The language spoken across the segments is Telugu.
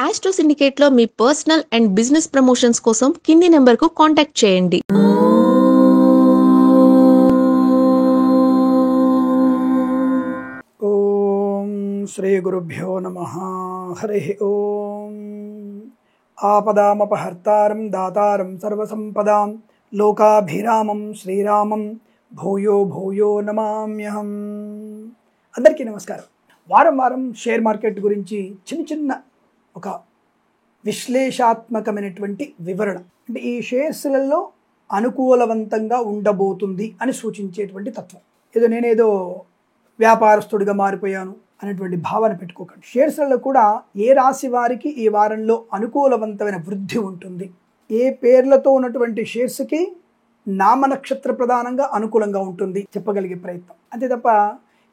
ఆస్ట్రో సిండికేట్లో మీ పర్సనల్ అండ్ బిజినెస్ ప్రమోషన్స్ కోసం కింది నెంబర్కు కాంటాక్ట్ చేయండి. ఓం శ్రీ గురుభ్యో నమః. హరి ఓం. ఆపదామపహర్తారం దాతారం సర్వసంపదాం లోకాభిరామం శ్రీరామం భూయో భూయో నమామ్యహం. అందరికీ నమస్కారం. వారం వారం షేర్ మార్కెట్ గురించి చిన్న ఒక విశ్లేషాత్మకమైనటువంటి వివరణ, అంటే ఈ షేర్స్లలో అనుకూలవంతంగా ఉండబోతుంది అని సూచించేటువంటి తత్వం. నేనేదో వ్యాపారస్తుడిగా మారిపోయాను అనేటువంటి భావన పెట్టుకోకండి. షేర్స్లలో కూడా ఏ రాశి వారికి ఈ వారంలో అనుకూలవంతమైన వృద్ధి ఉంటుంది, ఏ పేర్లతో ఉన్నటువంటి షేర్స్కి నామనక్షత్ర ప్రధానంగా అనుకూలంగా ఉంటుంది చెప్పగలిగే ప్రయత్నం. అంతే తప్ప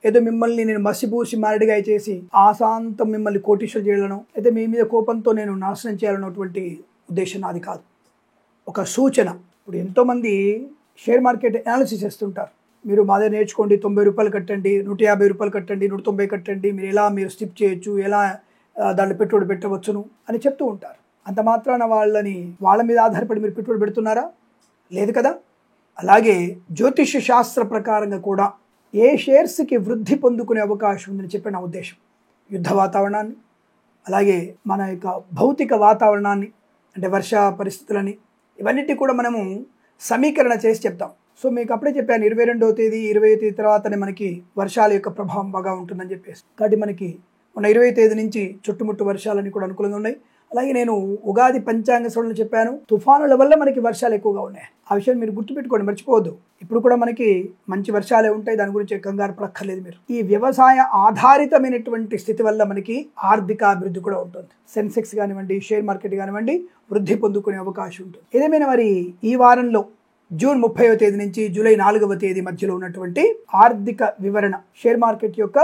ఏదో మిమ్మల్ని నేను మసిపూసి మారడిగా చేసి ఆశాంతం మిమ్మల్ని కోటీశ్వరు చేయలను, అయితే మీ మీద కోపంతో నేను నాశనం చేయాలన్నటువంటి ఉద్దేశం నాది కాదు. ఒక సూచన. ఇప్పుడు ఎంతోమంది షేర్ మార్కెట్ అనాలిసిస్ చేస్తుంటారు. మీరు మాదే నేర్చుకోండి, 90 రూపాయలు కట్టండి, 150 రూపాయలు కట్టండి, 190 కట్టండి, మీరు స్టిప్ చేయొచ్చు, ఎలా దాంట్లో పెట్టుబడి పెట్టవచ్చును అని చెప్తూ ఉంటారు. అంత మాత్రాన వాళ్ళ మీద ఆధారపడి మీరు పెట్టుబడి పెడుతున్నారా? లేదు కదా. అలాగే జ్యోతిష శాస్త్ర ప్రకారంగా కూడా ఏ షేర్స్కి వృద్ధి పొందుకునే అవకాశం ఉందని చెప్పే నా ఉద్దేశం. యుద్ధ వాతావరణాన్ని, అలాగే మన యొక్క భౌతిక వాతావరణాన్ని, అంటే వర్ష పరిస్థితులని, ఇవన్నిటి కూడా మనము సమీకరణ చేసి చెప్తాం. సో మీకు అప్పుడే చెప్పాను, 22వ తేదీ 20వ తేదీ తర్వాతనే మనకి వర్షాల యొక్క ప్రభావం బాగా ఉంటుందని చెప్పేసి. కాబట్టి మనకి మొన్న 20వ తేదీ నుంచి చుట్టుముట్టు వర్షాలన్నీ కూడా అనుకూలంగా ఉన్నాయి. అలాగే నేను ఉగాది పంచాంగ శ్రవణలో చెప్పాను, తుఫానుల వల్ల మనకి వర్షాలు ఎక్కువగా ఉన్నాయి. ఆ విషయం మీరు గుర్తుపెట్టుకోండి, మర్చిపోవద్దు. ఇప్పుడు కూడా మనకి మంచి వర్షాలే ఉంటాయి, దాని గురించి కంగారు పడక్కర్లేదు మీరు. ఈ వ్యవసాయ ఆధారితమైనటువంటి స్థితి వల్ల మనకి ఆర్థిక అభివృద్ధి కూడా ఉంటుంది. సెన్సెక్స్ కానివ్వండి, షేర్ మార్కెట్ కానివ్వండి, వృద్ధి పొందుకునే అవకాశం ఉంటుంది. ఏదేమైనా మరి ఈ వారంలో జూన్ 30వ తేదీ నుంచి జూలై 4వ తేదీ మధ్యలో ఉన్నటువంటి ఆర్థిక వివరణ, షేర్ మార్కెట్ యొక్క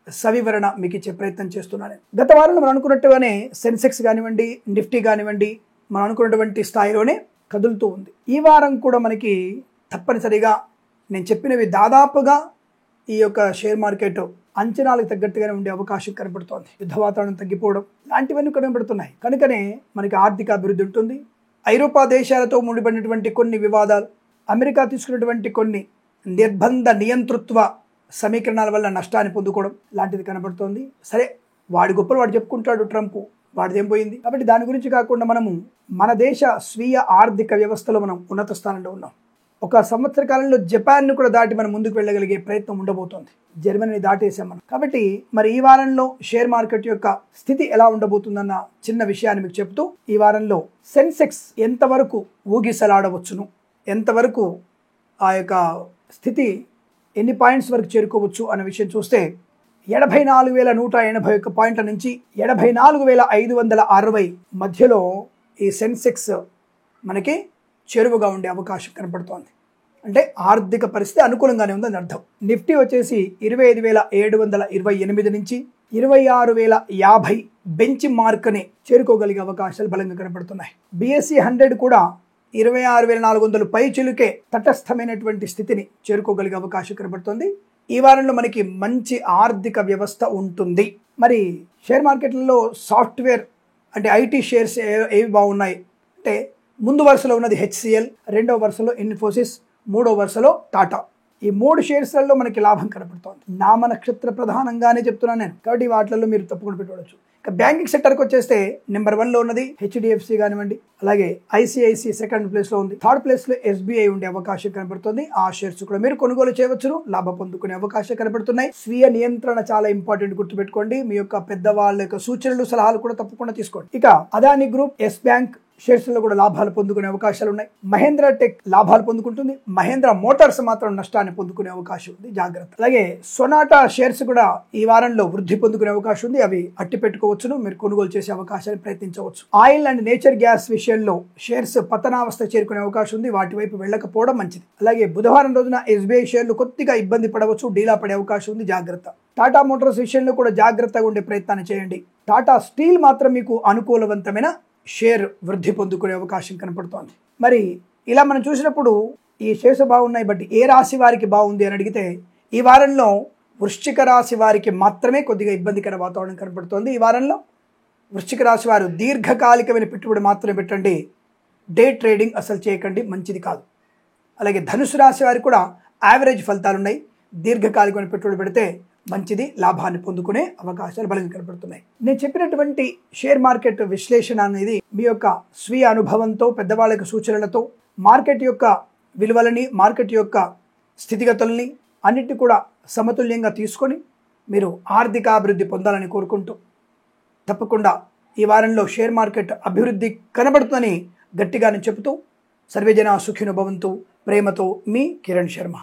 సవివరణ మీకు ఇచ్చే ప్రయత్నం చేస్తున్నాను. గత వారంలో మనం అనుకున్నట్టుగానే సెన్సెక్స్ కానివ్వండి, నిఫ్టీ కానివ్వండి, మనం అనుకున్నటువంటి స్థాయిలోనే కదులుతూ ఉంది. ఈ వారం కూడా మనకి తప్పనిసరిగా నేను చెప్పినవి దాదాపుగా ఈ యొక్క షేర్ మార్కెట్ అంచనాలకు తగ్గట్టుగానే ఉండే అవకాశం కనబడుతోంది. యుద్ధ వాతావరణం తగ్గిపోవడం లాంటివన్నీ కనబడుతున్నాయి. కనుకనే మనకి ఆర్థిక అభివృద్ధి ఉంటుంది. ఐరోపా దేశాలతో ముడిపడినటువంటి కొన్ని వివాదాలు, అమెరికా తీసుకున్నటువంటి కొన్ని నిర్బంధ నియంతృత్వ సమీకరణాల వల్ల నష్టాన్ని పొందుకోవడం లాంటిది కనబడుతోంది. సరే, వాడి గొప్పలు వాడు చెప్పుకుంటాడు ట్రంప్, వాడిదేం పోయింది. కాబట్టి దాని గురించి కాకుండా మనము మన దేశ స్వీయ ఆర్థిక వ్యవస్థలో మనం ఉన్నత స్థానంలో ఉన్నాం. ఒక సంవత్సర కాలంలో జపాన్ను కూడా దాటి మనం ముందుకు వెళ్ళగలిగే ప్రయత్నం ఉండబోతోంది. జర్మనీని దాటేసాం మనం. కాబట్టి మరి ఈ వారంలో షేర్ మార్కెట్ యొక్క స్థితి ఎలా ఉండబోతుందన్న చిన్న విషయాన్ని మీకు చెప్తూ, ఈ వారంలో సెన్సెక్స్ ఎంతవరకు ఊగిసలాడవచ్చును, ఎంతవరకు ఆ యొక్క స్థితి ఎన్ని పాయింట్స్ వరకు చేరుకోవచ్చు అనే విషయం చూస్తే 84,181 పాయింట్ల నుంచి 84,560 మధ్యలో ఈ సెన్సెక్స్ మనకి చేరువగా ఉండే అవకాశం కనపడుతోంది. అంటే ఆర్థిక పరిస్థితి అనుకూలంగానే ఉందని అర్థం. నిఫ్టీ వచ్చేసి 25,728 నుంచి 26,050 బెంచ్ మార్క్ని చేరుకోగలిగే అవకాశాలు బలంగా కనపడుతున్నాయి. BSE 100 కూడా 26,400 పై చిలుకే తటస్థమైనటువంటి స్థితిని చేరుకోగలిగే అవకాశం కనబడుతుంది. ఈ వారంలో మనకి మంచి ఆర్థిక వ్యవస్థ ఉంటుంది. మరి షేర్ మార్కెట్లలో సాఫ్ట్వేర్ అంటే IT షేర్స్ ఏవి బాగున్నాయి అంటే, ముందు వరుసలో ఉన్నది HCL, రెండవ వరుసలో ఇన్ఫోసిస్, మూడవ వరుసలో టాటా. ఈ 3 షేర్స్లలో మనకి లాభం కనబడుతోంది. నామ నక్షత్ర ప్రధానంగానే చెప్తున్నాను నేను, కాబట్టి వాటిల్లో మీరు తప్పకుండా పెట్టుకోవచ్చు. ఇక బ్యాంకింగ్ సెక్టర్కి వచ్చేస్తే నెంబర్ 1లో ఉన్నది HDFC కానివ్వండి, అలాగే ICICI సెకండ్ ప్లేస్లో ఉంది, థర్డ్ ప్లేస్లో SBI ఉండే అవకాశం కనబడుతుంది. ఆ షేర్స్ కూడా మీరు కొనుగోలు చేయవచ్చును, లాభం పొందుకునే అవకాశం కనబడుతున్నాయి. స్వీయ నియంత్రణ చాలా ఇంపార్టెంట్, గుర్తుపెట్టుకోండి. మీ యొక్క పెద్దవాళ్ళ యొక్క సూచనలు సలహాలు కూడా తప్పకుండా తీసుకోండి. ఇక Adani group, yes bank shares లో కూడా లాభాలు పొందుకునే అవకాశాలు ఉన్నాయి. మహేంద్ర టెక్ లాభాలు పొందుకుంటుంది. మహేంద్ర మోటార్స్ మాత్రం నష్టాన్ని పొందుకునే అవకాశం ఉంది, జాగ్రత్త. అలాగే సొనాటా షేర్స్ కూడా ఈ వారంలో వృద్ధి పొందుకునే అవకాశం ఉంది. అవి అట్టి పెట్టుకోవచ్చును, మీరు కొనుగోలు చేసే అవకాశాన్ని ప్రయత్నించవచ్చు. ఆయిల్ అండ్ నేచర్ గ్యాస్ విషయంలో షేర్స్ పతనావస్థ చేరుకునే అవకాశం ఉంది, వాటి వైపు వెళ్ళకపోవడం మంచిది. అలాగే బుధవారం రోజున SBI షేర్లు కొద్దిగా ఇబ్బంది పడవచ్చు, డీలా పడే అవకాశం ఉంది, జాగ్రత్త. టాటా మోటార్స్ విషయంలో కూడా జాగ్రత్తగా ఉండే ప్రయత్నాన్ని చేయండి. టాటా స్టీల్ మాత్రం మీకు అనుకూలవంతమైన షేర్ వృద్ధి పొందుకునే అవకాశం కనపడుతోంది. మరి ఇలా మనం చూసినప్పుడు ఈ షేర్స్ బాగున్నాయి, బట్ ఏ రాశి వారికి బాగుంది అని అడిగితే, ఈ వారంలో వృశ్చిక రాశి వారికి మాత్రమే కొద్దిగా ఇబ్బందికర వాతావరణం కనపడుతోంది. ఈ వారంలో వృశ్చిక రాశి వారు దీర్ఘకాలికమైన పెట్టుబడి మాత్రమే పెట్టండి, డే ట్రేడింగ్ అసలు చేయకండి, మంచిది కాదు. అలాగే ధనుసు రాశి వారికి కూడా యావరేజ్ ఫలితాలు ఉన్నాయి. దీర్ఘకాలికమైన పెట్టుబడి పెడితే మంచిది, లాభాన్ని పొందుకునే అవకాశాలు బలంగా కనబడుతున్నాయి. నేను చెప్పినటువంటి షేర్ మార్కెట్ విశ్లేషణ అనేది మీ యొక్క స్వీయ అనుభవంతో, పెద్దవాళ్ళ యొక్క సూచనలతో, మార్కెట్ యొక్క విలువలని, మార్కెట్ యొక్క స్థితిగతుల్ని అన్నిటిని కూడా సమతుల్యంగా తీసుకొని మీరు ఆర్థిక అభివృద్ధి పొందాలని కోరుకుంటూ, తప్పకుండా ఈ వారంలో షేర్ మార్కెట్ అభివృద్ధి కనబడుతుందని గట్టిగా నేను చెబుతూ, సర్వేజన సుఖినో భవంతు, ప్రేమతో మీ కిరణ్ శర్మ.